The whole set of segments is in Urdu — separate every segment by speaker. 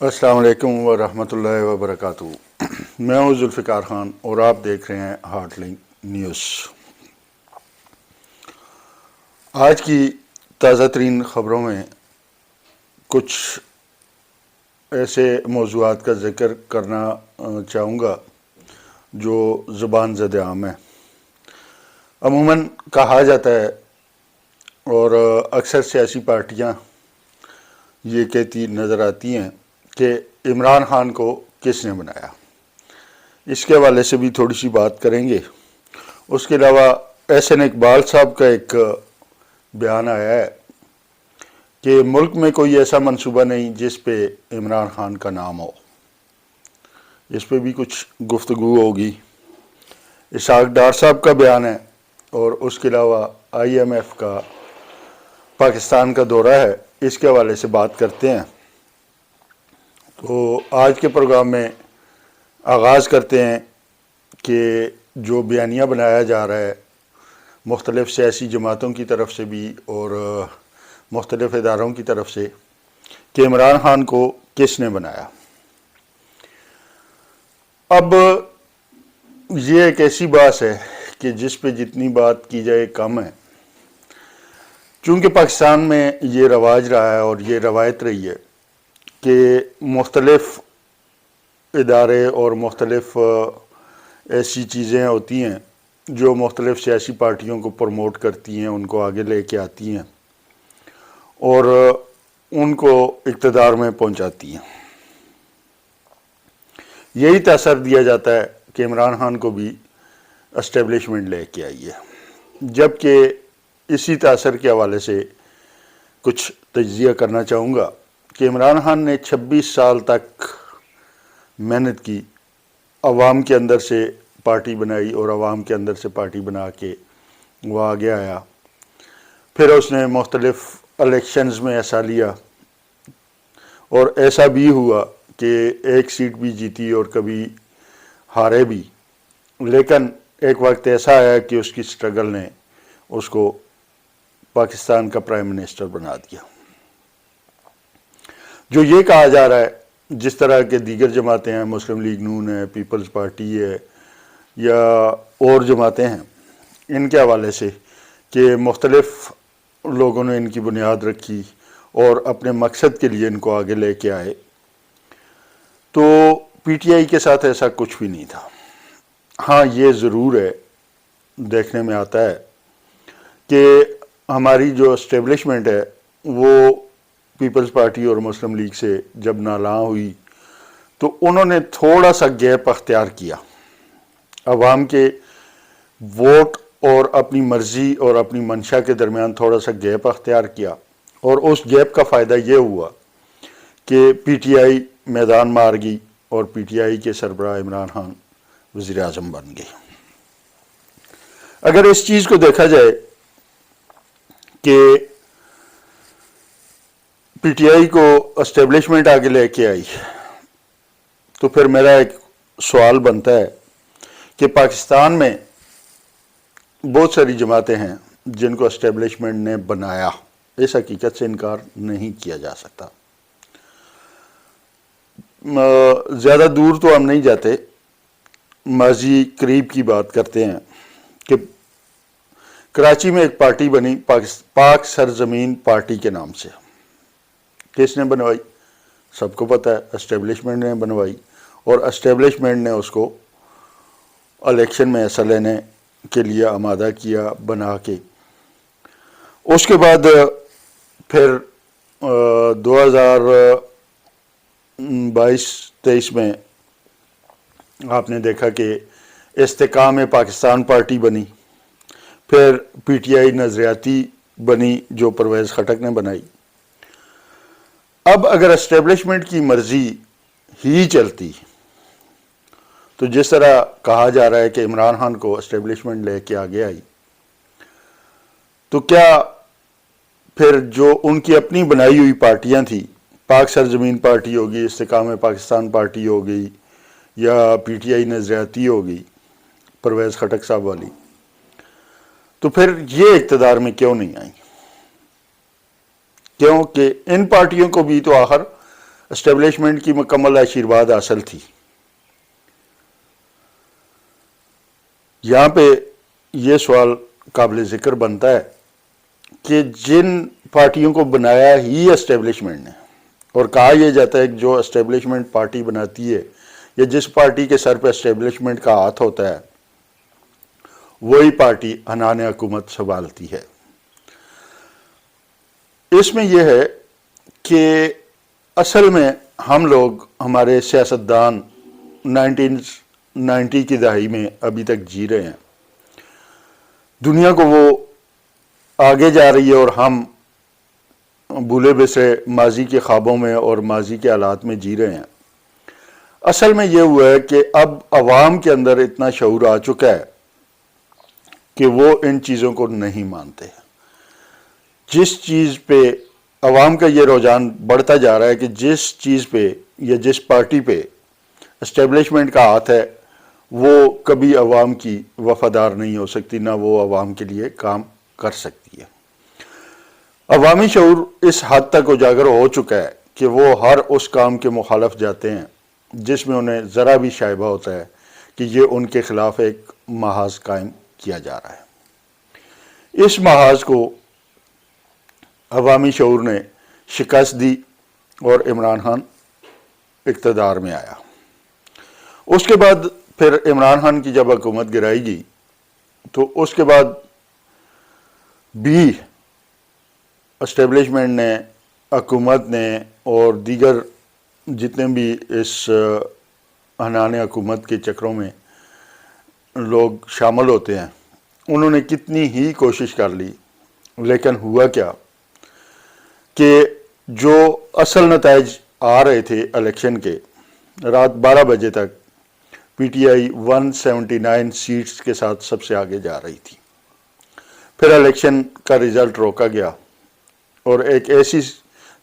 Speaker 1: السلام علیکم ورحمۃ اللہ وبرکاتہ۔ میں ہوں ذوالفقار خان اور آپ دیکھ رہے ہیں ہارٹ لنک نیوز۔ آج کی تازہ ترین خبروں میں کچھ ایسے موضوعات کا ذکر کرنا چاہوں گا جو زبان زد عام ہیں۔ عموماً کہا جاتا ہے اور اکثر سیاسی پارٹیاں یہ کہتی نظر آتی ہیں کہ عمران خان کو کس نے بنایا۔ اس کے حوالے سے بھی تھوڑی سی بات کریں گے۔ اس کے علاوہ احسن اقبال صاحب کا ایک بیان آیا ہے کہ ملک میں کوئی ایسا منصوبہ نہیں جس پہ عمران خان کا نام ہو۔ اس پہ بھی کچھ گفتگو ہوگی۔ اسحاق ڈار صاحب کا بیان ہے اور اس کے علاوہ IMF کا پاکستان کا دورہ ہے، اس کے حوالے سے بات کرتے ہیں۔ تو آج کے پروگرام میں آغاز کرتے ہیں کہ جو بیانیہ بنایا جا رہا ہے مختلف سیاسی جماعتوں کی طرف سے بھی اور مختلف اداروں کی طرف سے کہ عمران خان کو کس نے بنایا۔ اب یہ ایک ایسی بات ہے کہ جس پہ جتنی بات کی جائے کم ہے، چونکہ پاکستان میں یہ رواج رہا ہے اور یہ روایت رہی ہے کہ مختلف ادارے اور مختلف ایسی چیزیں ہوتی ہیں جو مختلف سیاسی پارٹیوں کو پروموٹ کرتی ہیں، ان کو آگے لے کے آتی ہیں اور ان کو اقتدار میں پہنچاتی ہیں۔ یہی تاثر دیا جاتا ہے کہ عمران خان کو بھی اسٹیبلشمنٹ لے کے آئی ہے، جبکہ اسی تاثر کے حوالے سے کچھ تجزیہ کرنا چاہوں گا کہ عمران خان نے 26 سال تک محنت کی، عوام کے اندر سے پارٹی بنائی اور عوام کے اندر سے پارٹی بنا کے وہ آگے آیا۔ پھر اس نے مختلف الیکشنز میں حصہ لیا اور ایسا بھی ہوا کہ ایک سیٹ بھی جیتی اور کبھی ہارے بھی، لیکن ایک وقت ایسا آیا کہ اس کی سٹرگل نے اس کو پاکستان کا پرائم منسٹر بنا دیا۔ جو یہ کہا جا رہا ہے جس طرح کے دیگر جماعتیں ہیں، مسلم لیگ نون ہے، پیپلز پارٹی ہے یا اور جماعتیں ہیں، ان کے حوالے سے کہ مختلف لوگوں نے ان کی بنیاد رکھی اور اپنے مقصد کے لیے ان کو آگے لے کے آئے، تو PTI کے ساتھ ایسا کچھ بھی نہیں تھا۔ ہاں یہ ضرور ہے، دیکھنے میں آتا ہے کہ ہماری جو اسٹیبلشمنٹ ہے وہ پیپلز پارٹی اور مسلم لیگ سے جب نالاں ہوئی تو انہوں نے تھوڑا سا گیپ اختیار کیا، عوام کے ووٹ اور اپنی مرضی اور اپنی منشا کے درمیان تھوڑا سا گیپ اختیار کیا، اور اس گیپ کا فائدہ یہ ہوا کہ PTI میدان مار گئی اور PTI کے سربراہ عمران خان وزیر اعظم بن گئے۔ اگر اس چیز کو دیکھا جائے کہ PTI کو اسٹیبلشمنٹ آگے لے کے آئی، تو پھر میرا ایک سوال بنتا ہے کہ پاکستان میں بہت ساری جماعتیں ہیں جن کو اسٹیبلشمنٹ نے بنایا، اس حقیقت سے انکار نہیں کیا جا سکتا۔ زیادہ دور تو ہم نہیں جاتے، ماضی قریب کی بات کرتے ہیں کہ کراچی میں ایک پارٹی بنی پاک سرزمین پارٹی کے نام سے۔ کس نے بنوائی؟ سب کو پتہ ہے، اسٹیبلشمنٹ نے بنوائی، اور اسٹیبلشمنٹ نے اس کو الیکشن میں حصہ لینے کے لیے آمادہ کیا بنا کے۔ اس کے بعد پھر 2022-23 میں آپ نے دیکھا کہ استحکام پاکستان پارٹی بنی، پھر PTI نظریاتی بنی جو پرویز خٹک نے بنائی۔ اب اگر اسٹیبلشمنٹ کی مرضی ہی چلتی تو جس طرح کہا جا رہا ہے کہ عمران خان کو اسٹیبلشمنٹ لے کے آگے آئی، تو کیا پھر جو ان کی اپنی بنائی ہوئی پارٹیاں تھیں، پاک سرزمین پارٹی ہوگی، استحکام پاکستان پارٹی ہو گئی یا PTI نظریاتی ہو گئی پرویز خٹک صاحب والی، تو پھر یہ اقتدار میں کیوں نہیں آئی؟ کیونکہ ان پارٹیوں کو بھی تو آخر اسٹیبلشمنٹ کی مکمل آشیرواد حاصل تھی۔ یہاں پہ یہ سوال قابل ذکر بنتا ہے کہ جن پارٹیوں کو بنایا ہی اسٹیبلشمنٹ نے، اور کہا یہ جاتا ہے کہ جو اسٹیبلشمنٹ پارٹی بناتی ہے یا جس پارٹی کے سر پہ اسٹیبلشمنٹ کا ہاتھ ہوتا ہے وہی پارٹی عنان حکومت سنبھالتی ہے۔ اس میں یہ ہے کہ اصل میں ہم لوگ، ہمارے سیاستدان 1990 کی دہائی میں ابھی تک جی رہے ہیں، دنیا کو وہ آگے جا رہی ہے اور ہم بھولے بسرے ماضی کے خوابوں میں اور ماضی کے حالات میں جی رہے ہیں۔ اصل میں یہ ہوا ہے کہ اب عوام کے اندر اتنا شعور آ چکا ہے کہ وہ ان چیزوں کو نہیں مانتے۔ جس چیز پہ عوام کا یہ رجحان بڑھتا جا رہا ہے کہ جس چیز پہ یا جس پارٹی پہ اسٹیبلشمنٹ کا ہاتھ ہے وہ کبھی عوام کی وفادار نہیں ہو سکتی، نہ وہ عوام کے لیے کام کر سکتی ہے۔ عوامی شعور اس حد تک اجاگر ہو چکا ہے کہ وہ ہر اس کام کے مخالف جاتے ہیں جس میں انہیں ذرا بھی شائبہ ہوتا ہے کہ یہ ان کے خلاف ایک محاذ قائم کیا جا رہا ہے۔ اس محاذ کو عوامی شعور نے شکست دی اور عمران خان اقتدار میں آیا۔ اس کے بعد پھر عمران خان کی جب حکومت گرائی گئی تو اس کے بعد بھی اسٹیبلشمنٹ نے، حکومت نے اور دیگر جتنے بھی اس عنان حکومت کے چکروں میں لوگ شامل ہوتے ہیں، انہوں نے کتنی ہی کوشش کر لی، لیکن ہوا کیا کہ جو اصل نتائج آ رہے تھے الیکشن کے، رات 12 بجے تک پی ٹی آئی 179 سیٹس کے ساتھ سب سے آگے جا رہی تھی۔ پھر الیکشن کا رزلٹ روکا گیا اور ایک ایسی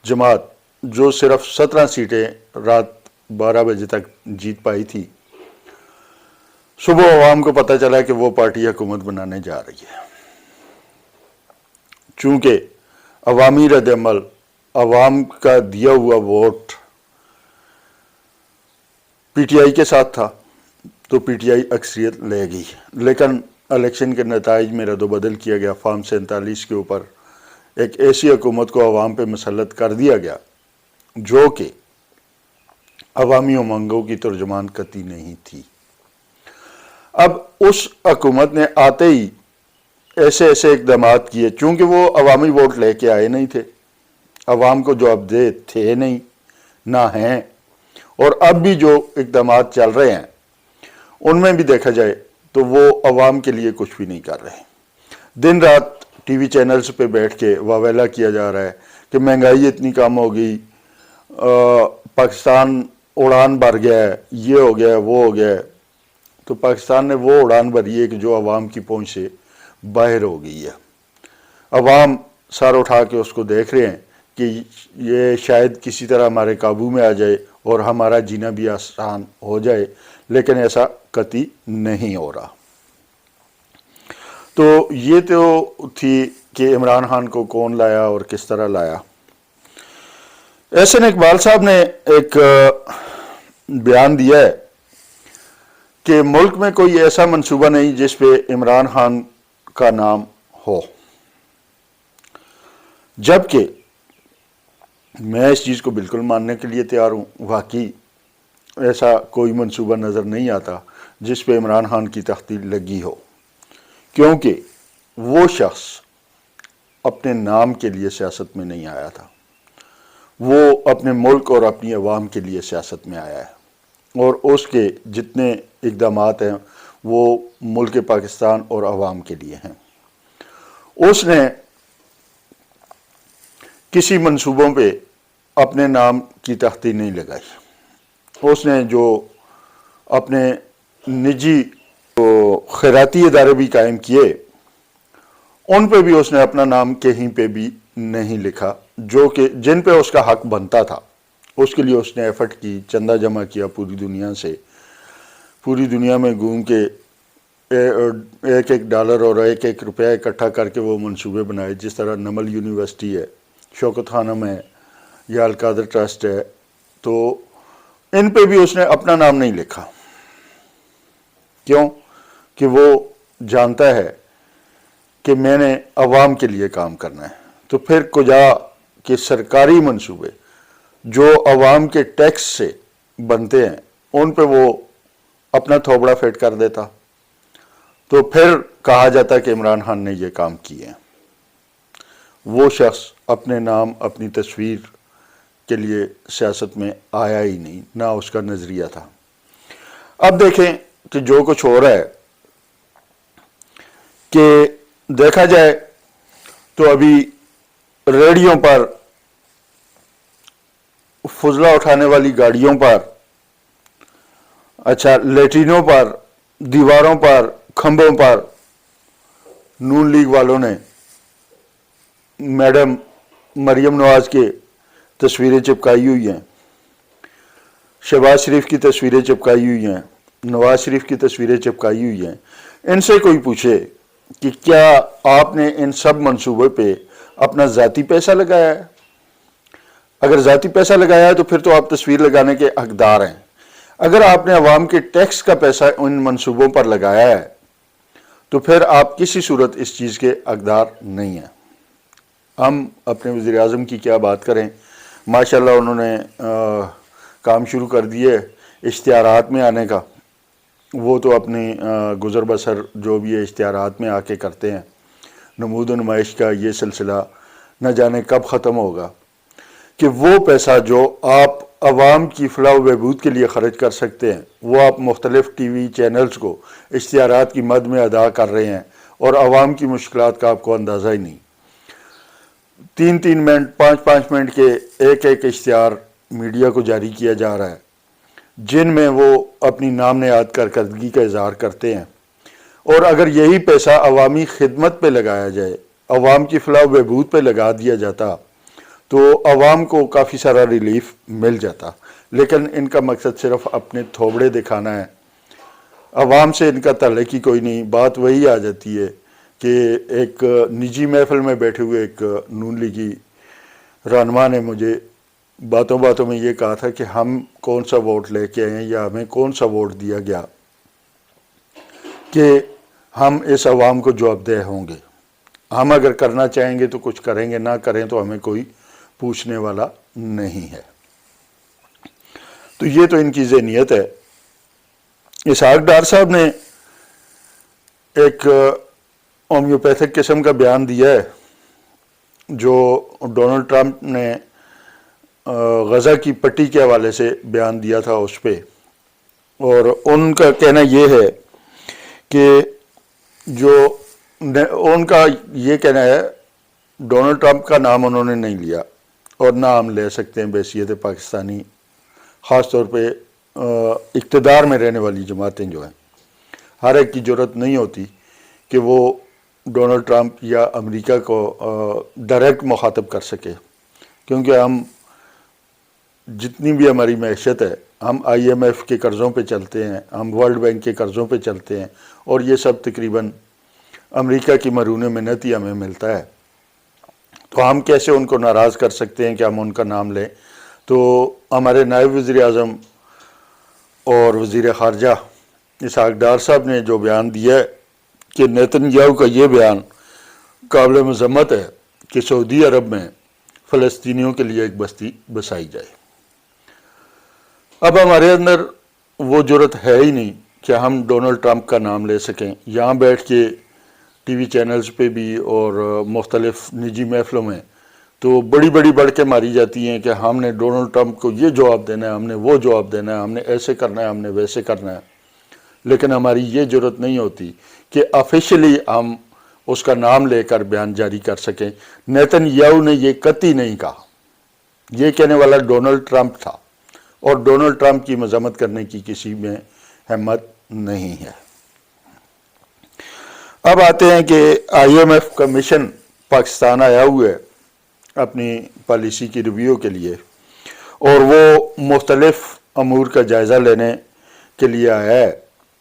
Speaker 1: جماعت جو صرف 17 سیٹیں رات 12 بجے تک جیت پائی تھی، صبح عوام کو پتہ چلا کہ وہ پارٹی حکومت بنانے جا رہی ہے۔ چونکہ عوامی رد عمل، عوام کا دیا ہوا ووٹ پی ٹی آئی کے ساتھ تھا تو پی ٹی آئی اکثریت لے گئی، لیکن الیکشن کے نتائج میں رد و بدل کیا گیا۔ فارم 47 کے اوپر ایک ایسی حکومت کو عوام پہ مسلط کر دیا گیا جو کہ عوامی امنگوں کی ترجمان قطعی نہیں تھی۔ اب اس حکومت نے آتے ہی ایسے اقدامات کیے، چونکہ وہ عوامی ووٹ لے کے آئے نہیں تھے، عوام کو جواب دہ تھے نہیں، نہ ہیں، اور اب بھی جو اقدامات چل رہے ہیں ان میں بھی دیکھا جائے تو وہ عوام کے لیے کچھ بھی نہیں کر رہے۔ دن رات ٹی وی چینلز پہ بیٹھ کے واویلا کیا جا رہا ہے کہ مہنگائی اتنی کم ہو گئی، پاکستان اڑان بھر گیا ہے، یہ ہو گیا ہے، وہ ہو گیا ہے۔ تو پاکستان نے وہ اڑان بھری ہے کہ جو عوام کی پہنچ سے باہر ہو گئی ہے۔ عوام سر اٹھا کے اس کو دیکھ رہے ہیں کہ یہ شاید کسی طرح ہمارے قابو میں آ جائے اور ہمارا جینا بھی آسان ہو جائے، لیکن ایسا قطعی نہیں ہو رہا۔ تو یہ تو تھی کہ عمران خان کو کون لایا اور کس طرح لایا۔ احسن اقبال صاحب نے ایک بیان دیا ہے کہ ملک میں کوئی ایسا منصوبہ نہیں جس پہ عمران خان کا نام ہو، جبکہ میں اس چیز کو بالکل ماننے کے لیے تیار ہوں۔ واقعی ایسا کوئی منصوبہ نظر نہیں آتا جس پہ عمران خان کی تختی لگی ہو، کیونکہ وہ شخص اپنے نام کے لیے سیاست میں نہیں آیا تھا، وہ اپنے ملک اور اپنی عوام کے لیے سیاست میں آیا ہے، اور اس کے جتنے اقدامات ہیں وہ ملک پاکستان اور عوام کے لیے ہیں۔ اس نے کسی منصوبوں پہ اپنے نام کی تختی نہیں لگائی۔ اس نے جو اپنے نجی خیراتی ادارے بھی قائم کیے، ان پہ بھی اس نے اپنا نام کہیں پہ بھی نہیں لکھا، جو کہ جن پہ اس کا حق بنتا تھا۔ اس کے لیے اس نے ایفرٹ کی، چندہ جمع کیا پوری دنیا سے، پوری دنیا میں گھوم کے ایک ڈالر اور ایک روپیہ اکٹھا کر کے وہ منصوبے بنائے، جس طرح نمل یونیورسٹی ہے، شوکت خانم ہے یا القادر ٹرسٹ ہے۔ تو ان پہ بھی اس نے اپنا نام نہیں لکھا. کیوں؟ کہ وہ جانتا ہے کہ میں نے عوام کے لیے کام کرنا ہے. تو پھر کجا کہ سرکاری منصوبے جو عوام کے ٹیکس سے بنتے ہیں ان پہ وہ اپنا تھوبڑا فٹ کر دیتا، تو پھر کہا جاتا کہ عمران خان نے یہ کام کیے ہیں. وہ شخص اپنے نام اپنی تصویر کے لیے سیاست میں آیا ہی نہیں، نہ اس کا نظریہ تھا. اب دیکھیں کہ جو کچھ ہو رہا ہے، کہ دیکھا جائے تو ابھی ریڑھیوں پر، فضلہ اٹھانے والی گاڑیوں پر، اچھا لیٹرینوں پر، دیواروں پر، کھمبوں پر نون لیگ والوں نے میڈم مریم نواز کے تصویریں چپکائی ہوئی ہیں، شہباز شریف کی تصویریں چپکائی ہوئی ہیں، نواز شریف کی تصویریں چپکائی ہوئی ہیں. ان سے کوئی پوچھے کہ کیا آپ نے ان سب منصوبے پہ اپنا ذاتی پیسہ لگایا ہے؟ اگر ذاتی پیسہ لگایا ہے تو پھر تو آپ تصویر لگانے کے حقدار ہیں. اگر آپ نے عوام کے ٹیکس کا پیسہ ان منصوبوں پر لگایا ہے تو پھر آپ کسی صورت اس چیز کے حقدار نہیں ہیں. ہم اپنے وزیر اعظم کی کیا بات کریں، ماشاءاللہ انہوں نے کام شروع کر دیے اشتہارات میں آنے کا. وہ تو اپنی گزر بسر جو بھی ہے اشتہارات میں آ کے کرتے ہیں. نمود و نمائش کا یہ سلسلہ نہ جانے کب ختم ہوگا کہ وہ پیسہ جو آپ عوام کی فلاح و بہبود کے لیے خرچ کر سکتے ہیں وہ آپ مختلف ٹی وی چینلز کو اشتہارات کی مد میں ادا کر رہے ہیں، اور عوام کی مشکلات کا آپ کو اندازہ ہی نہیں. 3 منٹ 5 منٹ کے ایک اشتہار میڈیا کو جاری کیا جا رہا ہے جن میں وہ اپنی نام نہاد کارکردگی کا اظہار کرتے ہیں. اور اگر یہی پیسہ عوامی خدمت پہ لگایا جائے، عوام کی فلاح و بہبود پہ لگا دیا جاتا تو عوام کو کافی سارا ریلیف مل جاتا. لیکن ان کا مقصد صرف اپنے تھوبڑے دکھانا ہے، عوام سے ان کا تعلق ہی کوئی نہیں. بات وہی آ جاتی ہے کہ ایک نجی محفل میں بیٹھے ہوئے ایک نون لیگی رہنما نے مجھے باتوں میں یہ کہا تھا کہ ہم کون سا ووٹ لے کے آئے یا ہمیں کون سا ووٹ دیا گیا کہ ہم اس عوام کو جوابدہ ہوں گے. ہم اگر کرنا چاہیں گے تو کچھ کریں گے، نہ کریں تو ہمیں کوئی پوچھنے والا نہیں ہے. تو یہ تو ان کی ذہنیت ہے. اسحاق ڈار صاحب نے ایک ہومیوپیتھک قسم کا بیان دیا ہے جو ڈونلڈ ٹرمپ نے غزہ کی پٹی کے حوالے سے بیان دیا تھا اس پہ. اور ان کا کہنا یہ ہے کہ ان کا یہ کہنا ہے، ڈونلڈ ٹرمپ کا نام انہوں نے نہیں لیا اور نہ ہم لے سکتے ہیں بحیثیت پاکستانی، خاص طور پہ اقتدار میں رہنے والی جماعتیں جو ہیں. ہر ایک کی جرات نہیں ہوتی کہ وہ ڈونلڈ ٹرمپ یا امریکہ کو ڈائریکٹ مخاطب کر سکے، کیونکہ ہم جتنی بھی ہماری معیشت ہے ہم IMF کے قرضوں پہ چلتے ہیں، ہم ورلڈ بینک کے قرضوں پہ چلتے ہیں، اور یہ سب تقریباً امریکہ کی مرہون منت ہی ہمیں ملتا ہے. تو ہم کیسے ان کو ناراض کر سکتے ہیں کہ ہم ان کا نام لیں؟ تو ہمارے نائب وزیر اعظم اور وزیر خارجہ اسحاق ڈار صاحب نے جو بیان دیا ہے کہ نیتن یاہو کا یہ بیان قابل مذمت ہے کہ سعودی عرب میں فلسطینیوں کے لیے ایک بستی بسائی جائے. اب ہمارے اندر وہ جرت ہے ہی نہیں کہ ہم ڈونلڈ ٹرمپ کا نام لے سکیں. یہاں بیٹھ کے ٹی وی چینلز پہ بھی اور مختلف نجی محفلوں میں تو بڑی بڑھ کے ماری جاتی ہیں کہ ہم نے ڈونلڈ ٹرمپ کو یہ جواب دینا ہے، ہم نے وہ جواب دینا ہے، ہم نے ایسے کرنا ہے، ہم نے ویسے کرنا ہے. لیکن ہماری یہ جرت نہیں ہوتی کہ آفیشلی ہم اس کا نام لے کر بیان جاری کر سکیں. نیتن یاہو نے یہ قطعی نہیں کہا، یہ کہنے والا ڈونلڈ ٹرمپ تھا، اور ڈونلڈ ٹرمپ کی مذمت کرنے کی کسی میں ہمت نہیں ہے. اب آتے ہیں کہ IMF کا مشن پاکستان آیا ہوا ہے اپنی پالیسی کی ریویو کے لیے، اور وہ مختلف امور کا جائزہ لینے کے لیے آیا ہے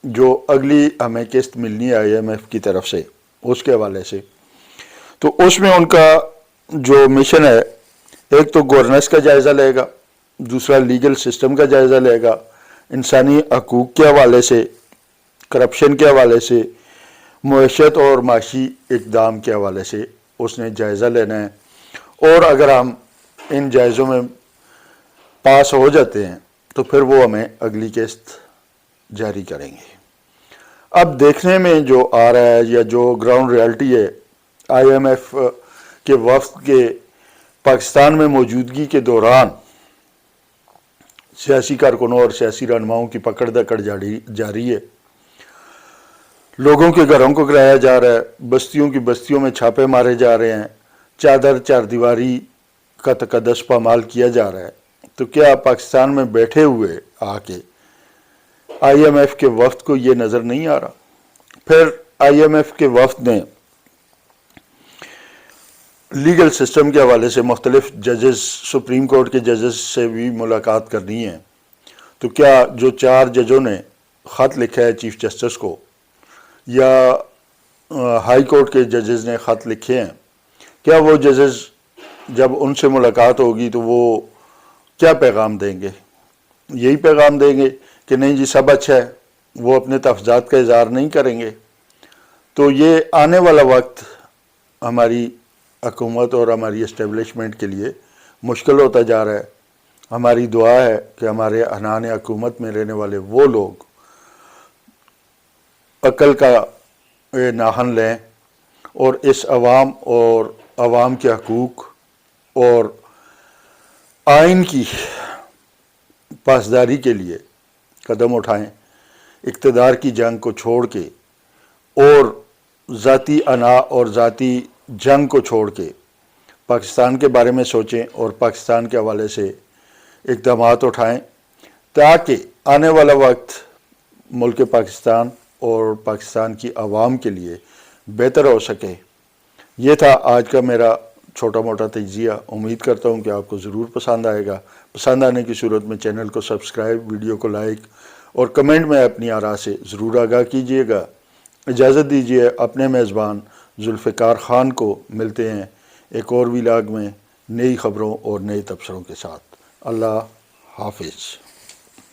Speaker 1: جو اگلی ہمیں قسط ملنی ہے IMF کی طرف سے، اس کے حوالے سے. تو اس میں ان کا جو مشن ہے، ایک تو گورننس کا جائزہ لے گا دوسرا لیگل سسٹم کا جائزہ لے گا، انسانی حقوق کے حوالے سے، کرپشن کے حوالے سے، معیشت اور معاشی اقدام کے حوالے سے اس نے جائزہ لینا ہے، اور اگر ہم ان جائزوں میں پاس ہو جاتے ہیں تو پھر وہ ہمیں اگلی قسط جاری کریں گے۔ اب دیکھنے میں جو آ رہا ہے یا جو گراؤنڈ ریالٹی ہے، آئی ایم ایف کے وفد کے پاکستان میں موجودگی کے دوران سیاسی کارکنوں اور سیاسی رہنماؤں کی پکڑ دکڑ جاری ہے، لوگوں کے گھروں کو گرایا جا رہا ہے، بستیوں کی بستیوں میں چھاپے مارے جا رہے ہیں، چار دیواری کا تقدس پامال کیا جا رہا ہے۔ تو کیا پاکستان میں بیٹھے ہوئے آ کے آئی ایم ایف کے وفد کو یہ نظر نہیں آ رہا؟ پھر آئی ایم ایف کے وفد نے لیگل سسٹم کے حوالے سے مختلف ججز، سپریم کورٹ کے ججز سے بھی ملاقات کرنی ہے، تو کیا جو 4 ججوں نے خط لکھا ہے چیف جسٹس کو، یا ہائی کورٹ کے ججز نے خط لکھے ہیں، کیا وہ ججز جب ان سے ملاقات ہوگی تو وہ کیا پیغام دیں گے؟ یہی پیغام دیں گے کہ نہیں جی سب اچھا ہے، وہ اپنے تفضیلات کا اظہار نہیں کریں گے؟ تو یہ آنے والا وقت ہماری حکومت اور ہماری اسٹیبلشمنٹ کے لیے مشکل ہوتا جا رہا ہے۔ ہماری دعا ہے کہ ہمارے عنان حکومت میں رہنے والے وہ لوگ عقل کا ناخن لیں اور اس عوام کے حقوق اور آئین کی پاسداری کے لیے قدم اٹھائیں، اقتدار کی جنگ کو چھوڑ کے اور ذاتی انا اور ذاتی جنگ کو چھوڑ کے پاکستان کے بارے میں سوچیں اور پاکستان کے حوالے سے اقدامات اٹھائیں، تاکہ آنے والا وقت ملک پاکستان اور پاکستان کی عوام کے لیے بہتر ہو سکے۔ یہ تھا آج کا میرا چھوٹا موٹا تجزیہ۔ امید کرتا ہوں کہ آپ کو ضرور پسند آئے گا۔ پسند آنے کی صورت میں چینل کو سبسکرائب، ویڈیو کو لائک اور کمنٹ میں اپنی آراء سے ضرور آگاہ کیجیے گا۔ اجازت دیجیے اپنے میزبان ذوالفقار خان کو، ملتے ہیں ایک اور ولاگ میں نئی خبروں اور نئے تبصروں کے ساتھ۔ اللہ حافظ۔